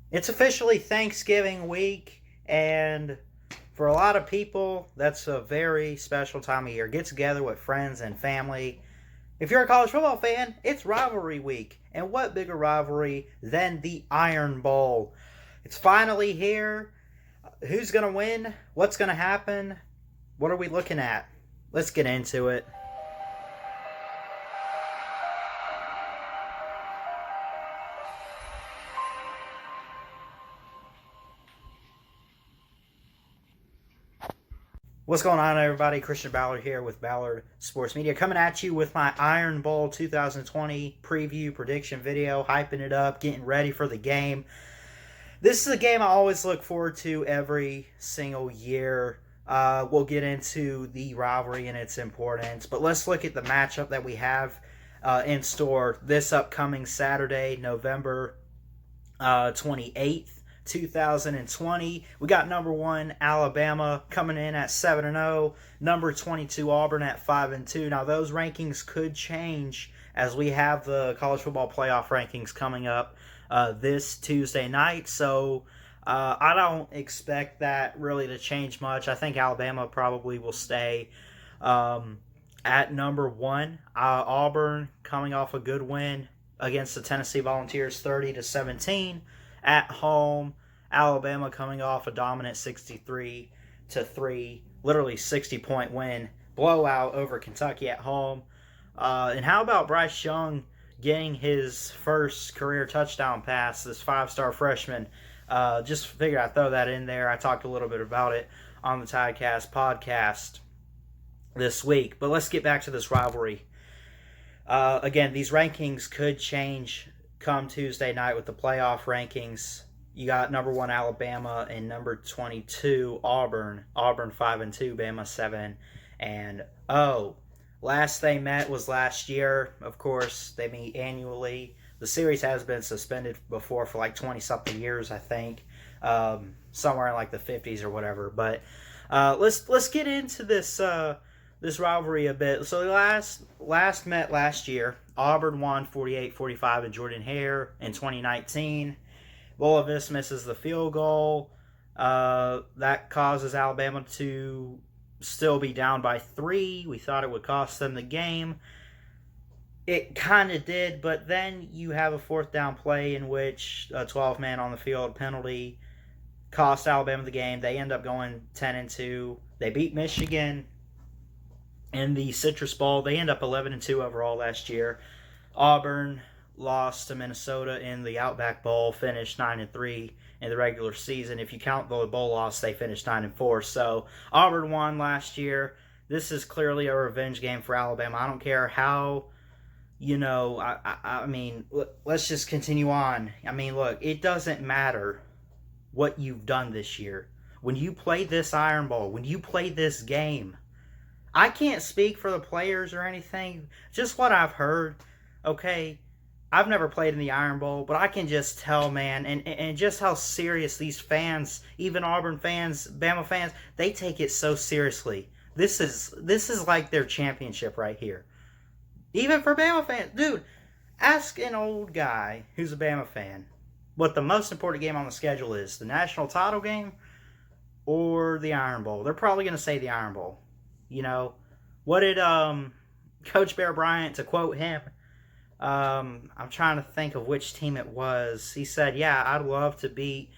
It's officially Thanksgiving week, and for a lot of people, that's a very special time of year. Get together with friends and family. If you're a college football fan, it's rivalry week. And what bigger rivalry than the Iron Bowl? It's finally here. Who's going to win? What's going to happen? What are we looking at? Let's get into it. What's going on, everybody? Christian Ballard here with Ballard Sports Media, coming at you with my Iron Bowl 2020 preview prediction video, hyping it up, getting ready for the game. This is a game I always look forward to every single year. We'll get into the rivalry and its importance, but let's look at the matchup that we have in store this upcoming Saturday, November 28th. 2020. We got number 1 Alabama coming in at 7-0, number 22 Auburn at 5-2. Now those rankings could change as we have the college football playoff rankings coming up this Tuesday night. So I don't expect that really to change much. I think Alabama probably will stay at number 1. Auburn coming off a good win against the Tennessee Volunteers, 30-17. At home, Alabama coming off a dominant 63-3, literally 60-point win, blowout over Kentucky at home. And how about Bryce Young getting his first career touchdown pass, this 5-star freshman? Just figured I'd throw that in there. I talked a little bit about it on the Tidecast podcast this week. But let's get back to this rivalry. Again, these rankings could change come Tuesday night with the playoff rankings. You got number 1 Alabama and number 22 Auburn. Auburn 5-2, Bama 7-0. Last they met was last year. Of course, they meet annually. The series has been suspended before for like 20-something years, I think, somewhere in like the 50s or whatever. But let's get into this rivalry a bit. So they last met last year. Auburn won 48-45 in Jordan Hare in 2019. Bullavis misses the field goal. That causes Alabama to still be down by 3. We thought it would cost them the game. It kind of did, but then you have a 4th down play in which a 12-man on the field penalty cost Alabama the game. They end up going 10-2. They beat Michigan in the Citrus Bowl. They end up 11-2 overall last year. Auburn lost to Minnesota in the Outback Bowl, finished 9-3 in the regular season. If you count the bowl loss, they finished 9-4. So Auburn won last year. This is clearly a revenge game for Alabama. I don't care how, I mean, let's just continue on. I mean, look, it doesn't matter what you've done this year. When you play this Iron Bowl, when you play this game, I can't speak for the players or anything, just what I've heard. Okay, I've never played in the Iron Bowl, but I can just tell, man, and just how serious these fans, even Auburn fans, Bama fans, they take it so seriously. This is like their championship right here. Even for Bama fans, dude, ask an old guy who's a Bama fan what the most important game on the schedule is: the national title game or the Iron Bowl. They're probably going to say the Iron Bowl. What did Coach Bear Bryant, to quote him, I'm trying to think of which team it was. He said, yeah, I'd love to beat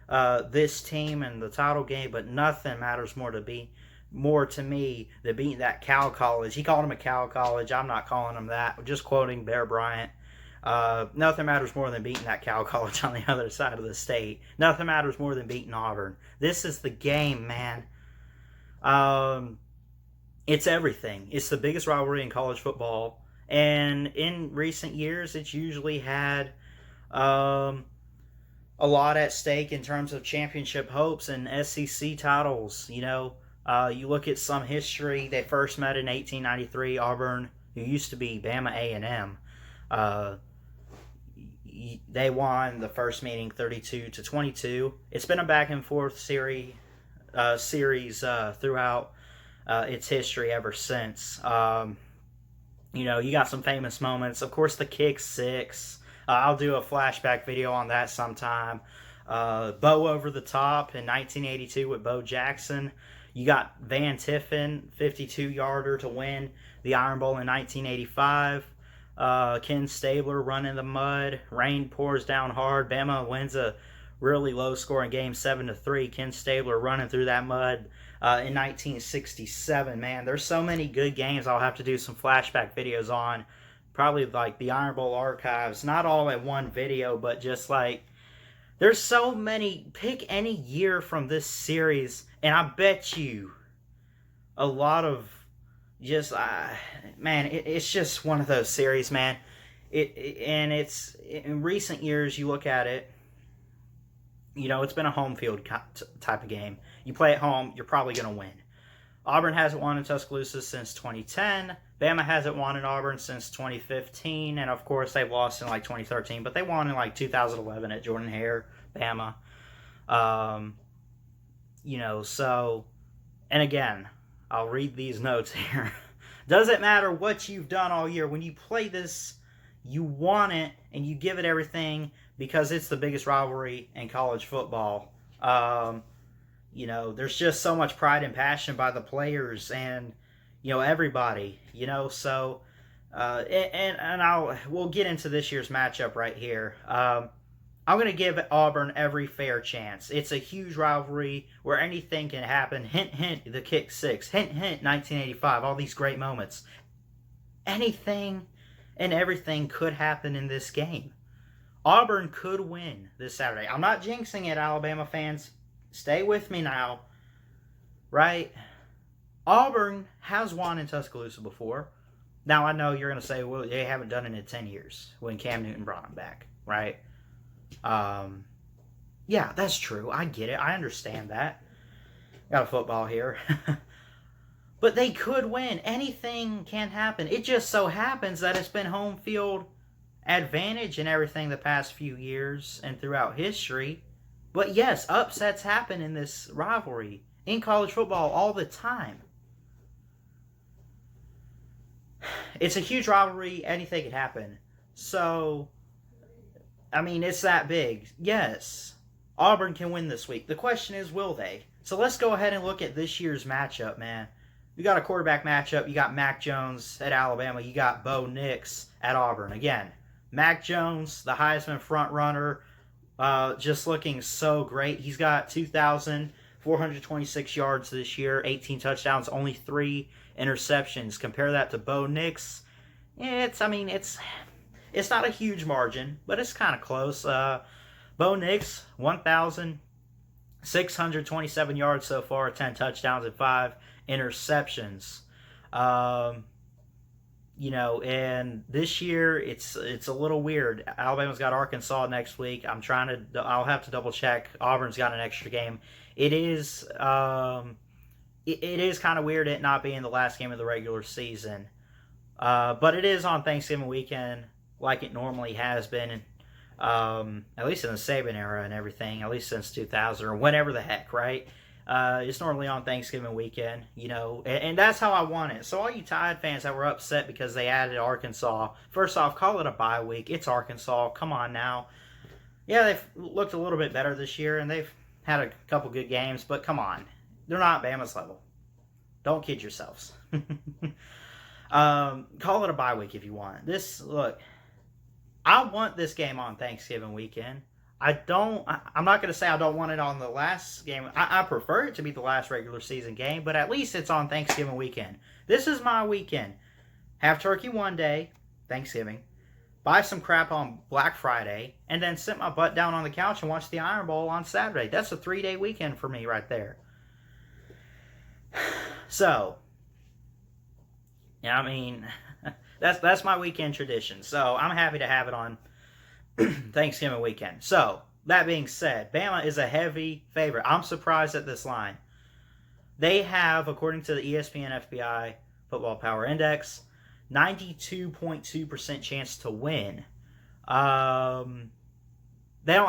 this team in the title game, but nothing matters more to me than beating that Cal College. He called him a Cal College. I'm not calling him that. Just quoting Bear Bryant. Nothing matters more than beating that Cal College on the other side of the state. Nothing matters more than beating Auburn. This is the game, man. It's everything. It's the biggest rivalry in college football. And in recent years, it's usually had a lot at stake in terms of championship hopes and SEC titles. You look at some history. They first met in 1893. Auburn, who used to be Bama A&M, they won the first meeting 32-22. It's been a back and forth series throughout its history ever since. You got some famous moments. Of course, the kick 6. I'll do a flashback video on that sometime. Bo over the top in 1982 with Bo Jackson. You got Van Tiffin, 52-yarder to win the Iron Bowl in 1985. Ken Stabler running the mud. Rain pours down hard. Bama wins a really low-scoring game, 7-3. Ken Stabler running through that mud in 1967. Man, there's so many good games I'll have to do some flashback videos on. Probably like the Iron Bowl archives. Not all at one video, but just like there's so many. Pick any year from this series, and I bet you a lot of just man, it's just one of those series, man. And it's in recent years. You look at it, you know, it's been a home field type of game. You play at home, you're probably going to win. Auburn hasn't won in Tuscaloosa since 2010. Bama hasn't won in Auburn since 2015. And, of course, they've lost in, like, 2013. But they won in, like, 2011 at Jordan-Hare, Bama. You know, so... And, again, I'll read these notes here. Doesn't matter what you've done all year. When you play this, you want it and you give it everything because it's the biggest rivalry in college football. You know, there's just so much pride and passion by the players and, you know, everybody, you know, so, we'll get into this year's matchup right here. I'm going to give Auburn every fair chance. It's a huge rivalry where anything can happen. Hint, hint, the kick six. Hint, hint, 1985. All these great moments. Anything and everything could happen in this game. Auburn could win this Saturday. I'm not jinxing it, Alabama fans. Stay with me now. Right? Auburn has won in Tuscaloosa before. Now, I know you're going to say, well, they haven't done it in 10 years when Cam Newton brought them back. Right? Yeah, that's true. I get it. I understand that. Got a football here. But they could win. Anything can happen. It just so happens that it's been home field advantage and everything the past few years and throughout history. But yes, upsets happen in this rivalry in college football all the time. It's a huge rivalry. Anything can happen. So, I mean, it's that big. Yes, Auburn can win this week. The question is, will they? So let's go ahead and look at this year's matchup, man. You got a quarterback matchup. You got Mac Jones at Alabama. You got Bo Nix at Auburn. Again, Mac Jones, the Heisman front runner, just looking so great. He's got 2,426 yards this year, 18 touchdowns, only 3 interceptions. Compare that to Bo Nix. It's not a huge margin, but it's kind of close. Bo Nix, 1,627 yards so far, 10 touchdowns and 5 interceptions. You know, and this year it's a little weird. Alabama's got Arkansas next week. I'll have to double check. Auburn's got an extra game. It is kind of weird it not being the last game of the regular season. But it is on Thanksgiving weekend like it normally has been, at least in the Saban era and everything, at least since 2000 or whenever the heck, right? It's normally on Thanksgiving weekend, you know, and that's how I want it. So all you Tide fans that were upset because they added Arkansas, first off, call it a bye week. It's Arkansas. Come on now. Yeah, they've looked a little bit better this year, and they've had a couple good games, but come on. They're not Bama's level. Don't kid yourselves. Call it a bye week if you want. Look, I want this game on Thanksgiving weekend. I'm not going to say I don't want it on the last game. I prefer it to be the last regular season game, but at least it's on Thanksgiving weekend. This is my weekend. Have turkey one day, Thanksgiving, buy some crap on Black Friday, and then sit my butt down on the couch and watch the Iron Bowl on Saturday. That's a 3-day weekend for me right there. So, yeah, I mean, that's my weekend tradition. So I'm happy to have it on Thanksgiving weekend. So, that being said, Bama is a heavy favorite. I'm surprised at this line. They have, according to the ESPN FPI Football Power Index, 92.2% chance to win. They don't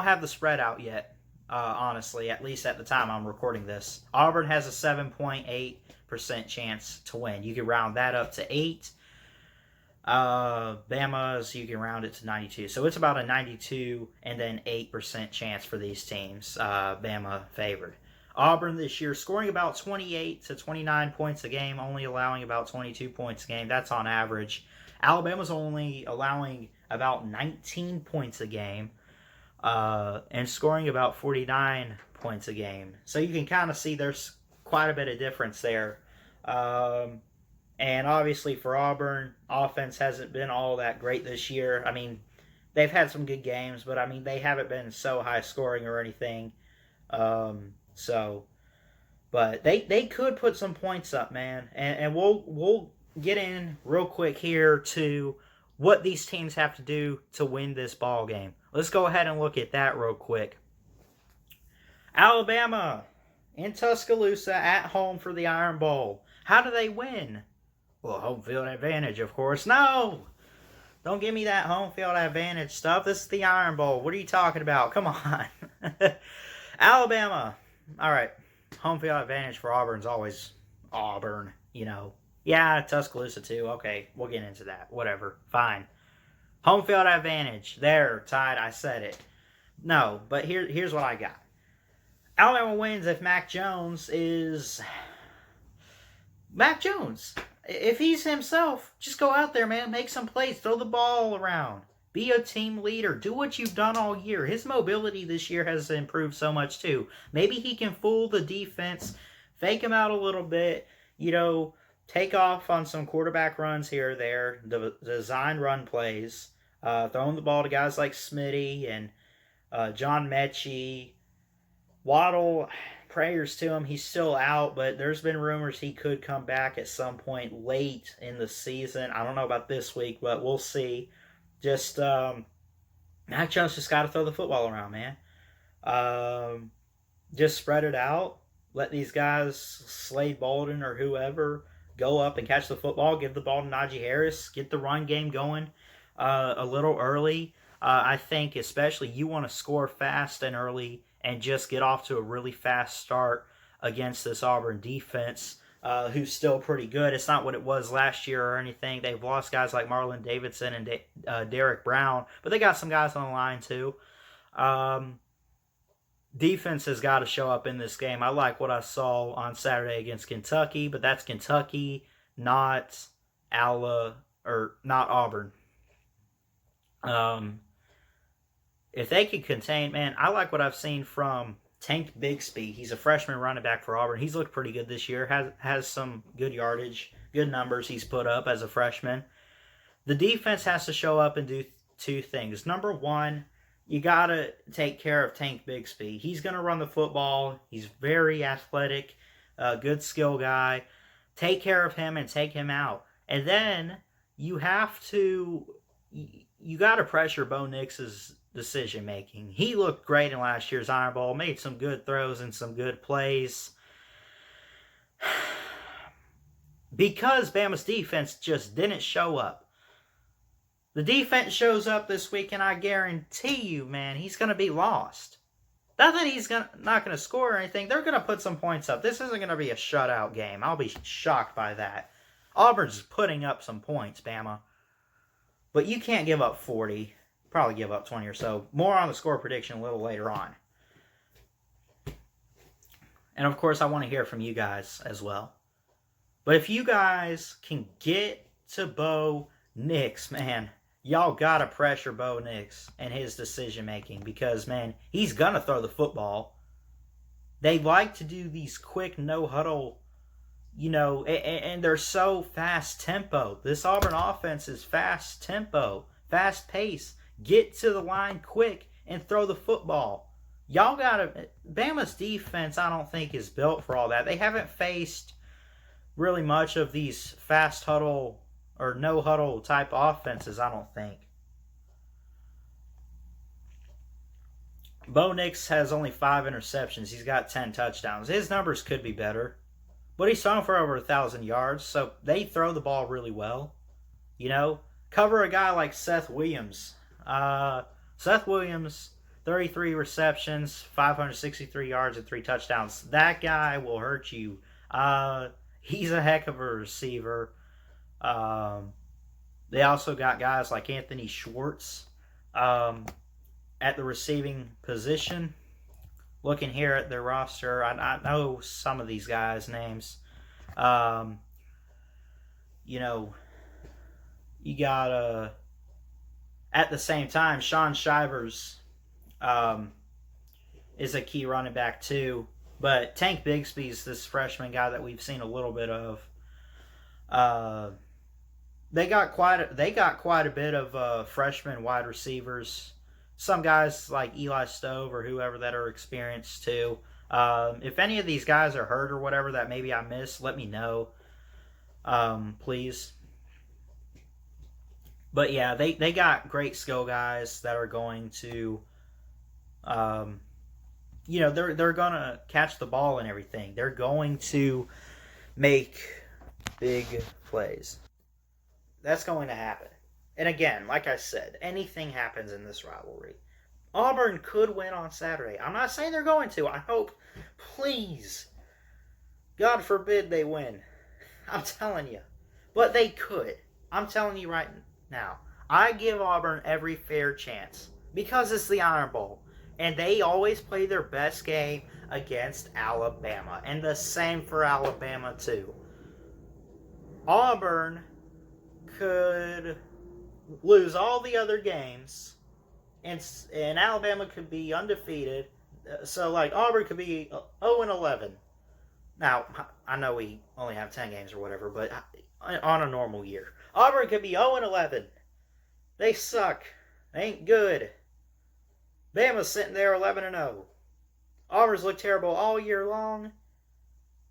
have the spread out yet, honestly, at least at the time I'm recording this. Auburn has a 7.8% chance to win. You can round that up to 8. Bama's, you can round it to 92. So it's about a 92 and then 8% chance for these teams. Bama favored. Auburn this year scoring about 28 to 29 points a game, only allowing about 22 points a game. That's on average. Alabama's only allowing about 19 points a game and scoring about 49 points a game. So you can kind of see there's quite a bit of difference there. And obviously for Auburn, offense hasn't been all that great this year. I mean, they've had some good games, but I mean, they haven't been so high scoring or anything. But they could put some points up, man. And we'll get in real quick here to what these teams have to do to win this ball game. Let's go ahead and look at that real quick. Alabama in Tuscaloosa at home for the Iron Bowl. How do they win? Well, home field advantage, of course. No! Don't give me that home field advantage stuff. This is the Iron Bowl. What are you talking about? Come on. Alabama. All right. Home field advantage for Auburn's always Auburn, you know. Yeah, Tuscaloosa too. Okay, we'll get into that. Whatever. Fine. Home field advantage. There, tied. I said it. No, but here's what I got. Alabama wins if Mac Jones is... Mac Jones. If he's himself, just go out there, man. Make some plays. Throw the ball around. Be a team leader. Do what you've done all year. His mobility this year has improved so much, too. Maybe he can fool the defense, fake him out a little bit, you know, take off on some quarterback runs here or there, design run plays, throwing the ball to guys like Smitty and John Mechie. Waddle, prayers to him. He's still out, but there's been rumors he could come back at some point late in the season. I don't know about this week, but we'll see. Just, Mac Jones just got to throw the football around, man. Just spread it out. Let these guys, Slade Bolden or whoever, go up and catch the football. Give the ball to Najee Harris. Get the run game going a little early. I think especially you want to score fast and early and just get off to a really fast start against this Auburn defense, who's still pretty good. It's not what it was last year or anything. They've lost guys like Marlon Davidson and Derek Brown, but they got some guys on the line too. Defense has got to show up in this game. I like what I saw on Saturday against Kentucky, but that's Kentucky, not Auburn. If they could contain, man, I like what I've seen from Tank Bigsby. He's a freshman running back for Auburn. He's looked pretty good this year. Has some good yardage, good numbers he's put up as a freshman. The defense has to show up and do two things. Number one, you got to take care of Tank Bigsby. He's going to run the football. He's very athletic, good skill guy. Take care of him and take him out. And then you have to, you got to pressure Bo Nix's decision making. He looked great in last year's Iron Bowl, made some good throws and some good plays. Because Bama's defense just didn't show up. The defense shows up this week, and I guarantee you, man, he's going to be lost. Not that he's not going to score or anything. They're going to put some points up. This isn't going to be a shutout game. I'll be shocked by that. Auburn's putting up some points, Bama. But you can't give up 40. Probably give up 20 or so. More on the score prediction a little later on. And of course, I want to hear from you guys as well. But if you guys can get to Bo Nix, man, y'all got to pressure Bo Nix and his decision making. Because, man, he's going to throw the football. They like to do these quick no-huddle, you know, and they're so fast tempo. This Auburn offense is fast tempo, fast pace. Get to the line quick and throw the football. Y'all gotta... Bama's defense, I don't think, is built for all that. They haven't faced really much of these fast huddle or no huddle type offenses, I don't think. Bo Nix has only 5 interceptions. He's got 10 touchdowns. His numbers could be better. But he's thrown for over 1,000 yards, so they throw the ball really well. You know, cover a guy like Seth Williams. Seth Williams, 33 receptions, 563 yards, and 3 touchdowns. That guy will hurt you. He's a heck of a receiver. They also got guys like Anthony Schwartz at the receiving position. Looking here at their roster, I know some of these guys' names. You know, you got at the same time, Sean Shivers is a key running back too. But Tank Bigsby's this freshman guy that we've seen a little bit of. They got quite a bit of freshman wide receivers. Some guys like Eli Stove or whoever that are experienced too. If any of these guys are hurt or whatever that maybe I missed, let me know, please. But yeah, they got great skill guys that are going to, they're gonna catch the ball and everything. They're going to make big plays. That's going to happen. And again, like I said, anything happens in this rivalry. Auburn could win on Saturday. I'm not saying they're going to. I hope, please, God forbid they win. I'm telling you. But they could. I'm telling you right now. I give Auburn every fair chance because it's the Iron Bowl. And they always play their best game against Alabama. And the same for Alabama, too. Auburn could lose all the other games, and Alabama could be undefeated. So, like, Auburn could be 0-11. Now, I know we only have 10 games or whatever, but on a normal year. Auburn could be 0-11. They suck. They ain't good. Bama's sitting there 11-0. Auburn's looked terrible all year long,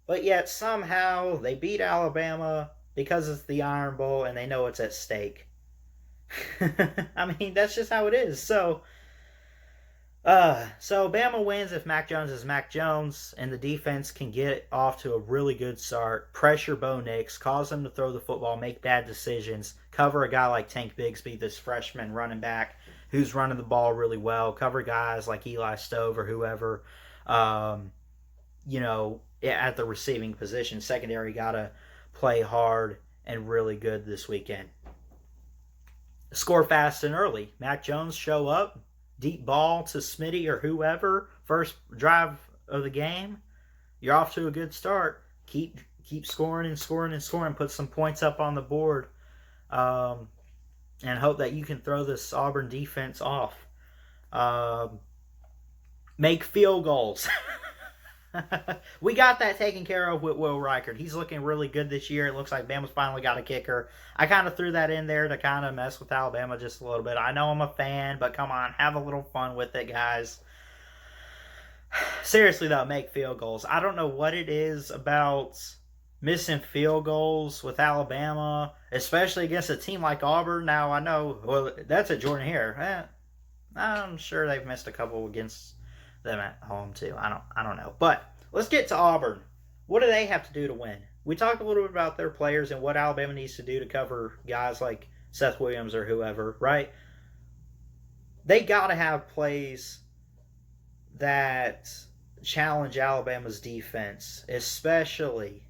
but yet somehow they beat Alabama because it's the Iron Bowl and they know it's at stake. I mean, that's just how it is. So Bama wins if Mac Jones is Mac Jones, and the defense can get off to a really good start, pressure Bo Nix, cause them to throw the football, make bad decisions, cover a guy like Tank Bigsby, this freshman running back who's running the ball really well, cover guys like Eli Stove or whoever, at the receiving position. Secondary got to play hard and really good this weekend. Score fast and early. Mac Jones show up, deep ball to Smitty or whoever, first drive of the game. You're off to a good start. Keep scoring and scoring and scoring. Put some points up on the board, and hope that you can throw this Auburn defense off. Make field goals. We got that taken care of with Will Reichard. He's looking really good this year. It looks like Bama's finally got a kicker. I kind of threw that in there to kind of mess with Alabama just a little bit. I know I'm a fan, but come on, have a little fun with it, guys. Seriously, though, make field goals. I don't know what it is about missing field goals with Alabama, especially against a team like Auburn. Now, I know, well, that's at Jordan Hare. I'm sure they've missed a couple against them at home too. I don't know. But let's get to Auburn. What do they have to do to win? We talked a little bit about their players and what Alabama needs to do to cover guys like Seth Williams or whoever, right? They got to have plays that challenge Alabama's defense, especially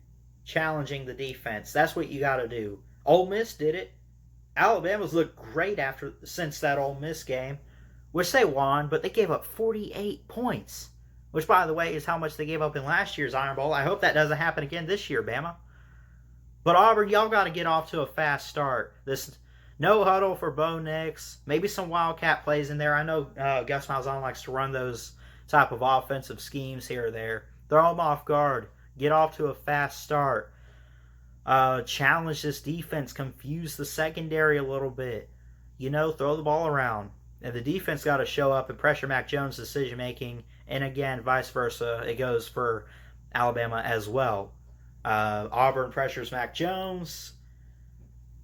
challenging the defense. That's what you got to do. Ole Miss did it. Alabama's looked great since that Ole Miss game, which they won, but they gave up 48 points, which, by the way, is how much they gave up in last year's Iron Bowl. I hope that doesn't happen again this year, Bama. But Auburn, y'all got to get off to a fast start. This no huddle for Bo Nix, maybe some Wildcat plays in there. I know Gus Malzahn likes to run those type of offensive schemes here or there. Throw them off guard. Get off to a fast start. Challenge this defense. Confuse the secondary a little bit. Throw the ball around. And the defense got to show up and pressure Mac Jones' decision-making. And again, vice versa. It goes for Alabama as well. Auburn pressures Mac Jones.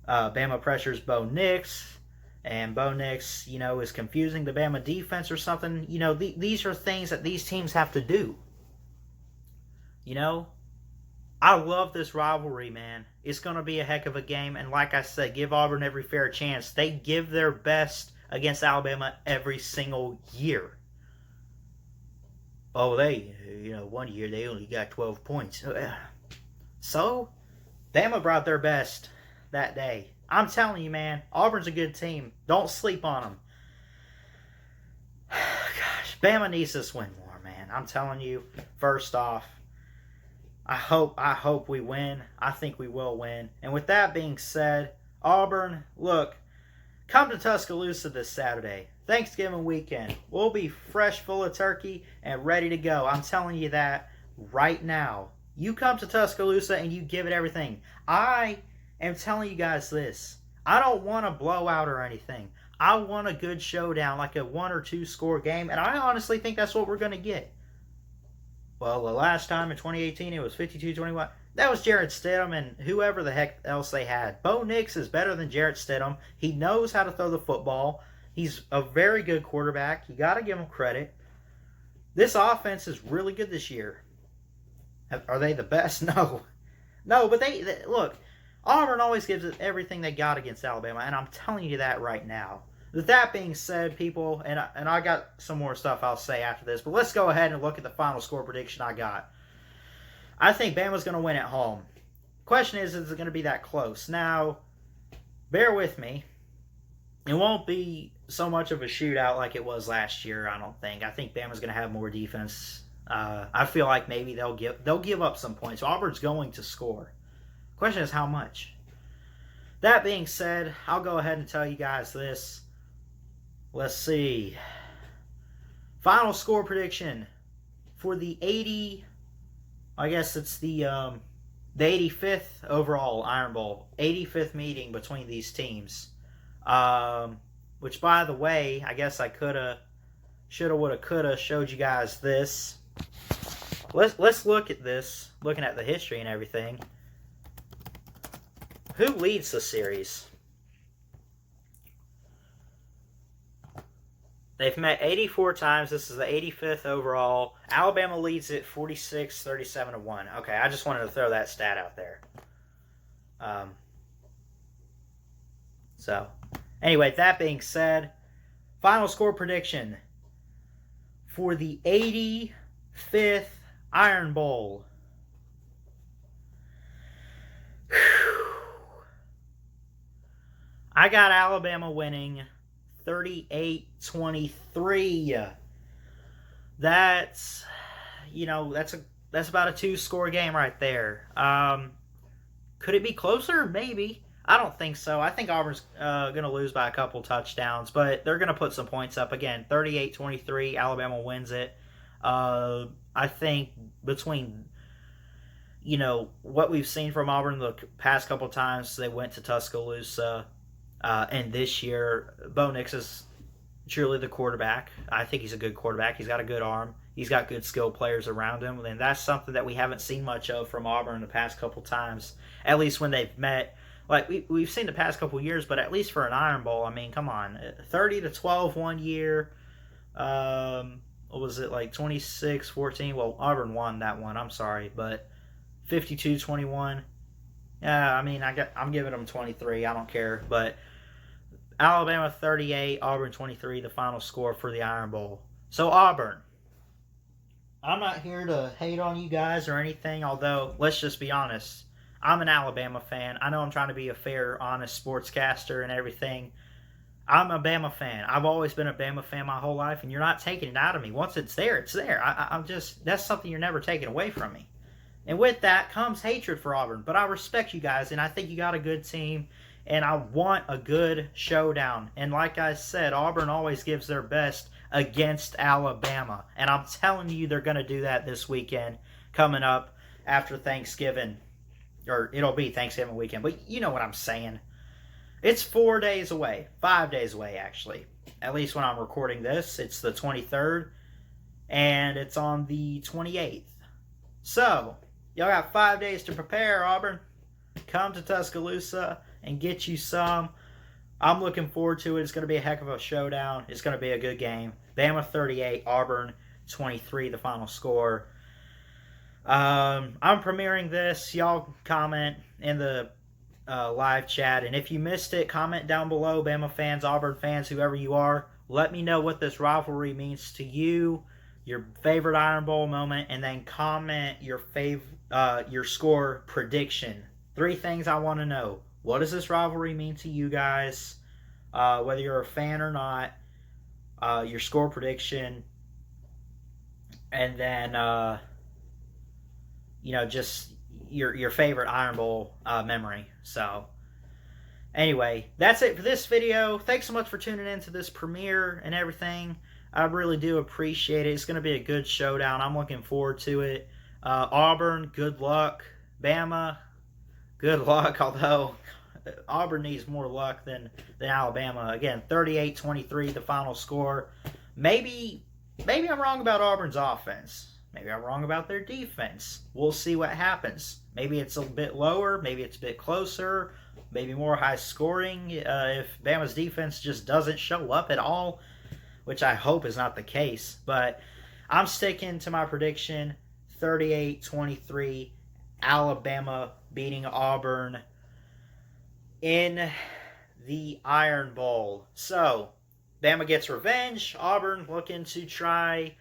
Bama pressures Bo Nix. And Bo Nix, is confusing the Bama defense or something. These are things that these teams have to do. I love this rivalry, man. It's going to be a heck of a game. And like I said, give Auburn every fair chance. They give their best against Alabama every single year. Oh, one year they only got 12 points. So, Bama brought their best that day. I'm telling you, man, Auburn's a good team. Don't sleep on them. Gosh, Bama needs this win more, man. I'm telling you, first off, I hope we win. I think we will win. And with that being said, Auburn, look, come to Tuscaloosa this Saturday, Thanksgiving weekend. We'll be fresh, full of turkey, and ready to go. I'm telling you that right now. You come to Tuscaloosa and you give it everything. I am telling you guys this. I don't want a blowout or anything. I want a good showdown, like a 1 or 2 score game, and I honestly think that's what we're going to get. Well, the last time in 2018, it was 52-21. That was Jarrett Stidham and whoever the heck else they had. Bo Nix is better than Jarrett Stidham. He knows how to throw the football. He's a very good quarterback. You got to give him credit. This offense is really good this year. Are they the best? No. No, but they look, Auburn always gives it everything they got against Alabama, and I'm telling you that right now. With that being said, people, and I got some more stuff I'll say after this, but let's go ahead and look at the final score prediction I got. I think Bama's going to win at home. Question is it going to be that close? Now, bear with me. It won't be so much of a shootout like it was last year, I don't think. I think Bama's going to have more defense. I feel like maybe they'll give up some points. Auburn's going to score. Question is how much? That being said, I'll go ahead and tell you guys this. Let's see. Final score prediction for the 80. I guess it's the 85th overall Iron Bowl, 85th meeting between these teams. Which, by the way, I guess I shoulda, woulda, coulda showed you guys this. Let's look at this, looking at the history and everything. Who leads the series? They've met 84 times. This is the 85th overall. Alabama leads it 46-37-1. Okay, I just wanted to throw that stat out there. So, anyway, that being said, final score prediction for the 85th Iron Bowl. I got Alabama winning 38-23. That's about a 2-score game right there. Could it be closer? Maybe. I don't think so. I think Auburn's going to lose by a couple touchdowns, but they're going to put some points up. Again, 38-23, Alabama wins it. I think between what we've seen from Auburn the past couple times they went to Tuscaloosa, and this year, Bo Nix is truly the quarterback. I think he's a good quarterback. He's got a good arm. He's got good skilled players around him, and that's something that we haven't seen much of from Auburn the past couple times, at least when they've met. Like, we've seen the past couple years, but at least for an Iron Bowl, I mean, come on. 30-12 one year. What was it, like 26-14? Well, Auburn won that one, I'm sorry, but 52-21. Yeah, I mean, I'm giving them 23. I don't care, but Alabama 38, Auburn 23, the final score for the Iron Bowl. So, Auburn. I'm not here to hate on you guys or anything, although, let's just be honest. I'm an Alabama fan. I know I'm trying to be a fair, honest sportscaster and everything. I'm a Bama fan. I've always been a Bama fan my whole life, and you're not taking it out of me. Once it's there, it's there. I'm just, that's something you're never taking away from me. And with that comes hatred for Auburn. But I respect you guys, and I think you got a good team, and I want a good showdown. And like I said, Auburn always gives their best against Alabama. And I'm telling you they're going to do that this weekend coming up after Thanksgiving. Or it'll be Thanksgiving weekend, but you know what I'm saying. It's 4 days away. 5 days away, actually. At least when I'm recording this. It's the 23rd, and it's on the 28th. So, y'all got 5 days to prepare, Auburn. Come to Tuscaloosa and get you some. I'm looking forward to it. It's going to be a heck of a showdown. It's going to be a good game. Bama 38, Auburn 23, the final score. I'm premiering this. Y'all comment in the live chat. And if you missed it, comment down below. Bama fans, Auburn fans, whoever you are. Let me know what this rivalry means to you. Your favorite Iron Bowl moment. And then comment your score prediction. 3 things I want to know. What does this rivalry mean to you guys? Whether you're a fan or not, your score prediction, and then just your favorite Iron Bowl memory. So anyway, that's it for this video. Thanks so much for tuning in to this premiere and everything. I really do appreciate it. It's going to be a good showdown. I'm looking forward to it. Auburn, good luck. Bama, good luck, although Auburn needs more luck than Alabama. Again, 38-23, the final score. Maybe I'm wrong about Auburn's offense. Maybe I'm wrong about their defense. We'll see what happens. Maybe it's a bit lower. Maybe it's a bit closer. Maybe more high scoring if Bama's defense just doesn't show up at all, which I hope is not the case. But I'm sticking to my prediction, 38-23, Alabama beating Auburn in the Iron Bowl. So, Bama gets revenge. Auburn looking to try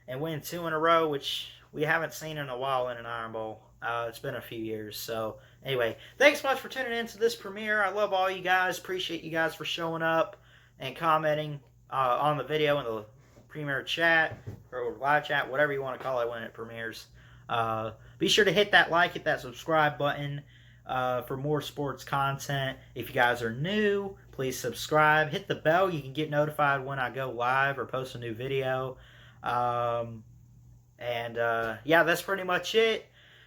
and win 2 in a row, which we haven't seen in a while in an Iron Bowl. It's been a few years. So, anyway, thanks so much for tuning in to this premiere. I love all you guys. Appreciate you guys for showing up and commenting on the video in the premiere chat or live chat, whatever you want to call it when it premieres. Be sure to hit that like, hit that subscribe button for more sports content. If you guys are new, please subscribe. Hit the bell. You can get notified when I go live or post a new video. Yeah, that's pretty much it.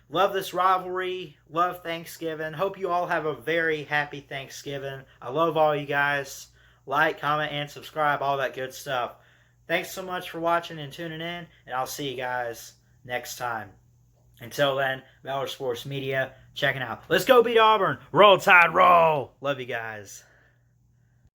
Love this rivalry. Love Thanksgiving. Hope you all have a very happy Thanksgiving. I love all you guys. Like, comment, and subscribe. All that good stuff. Thanks so much for watching and tuning in. And I'll see you guys next time. Until then, Valor Sports Media checking out. Let's go beat Auburn. Roll Tide, roll. Love you guys.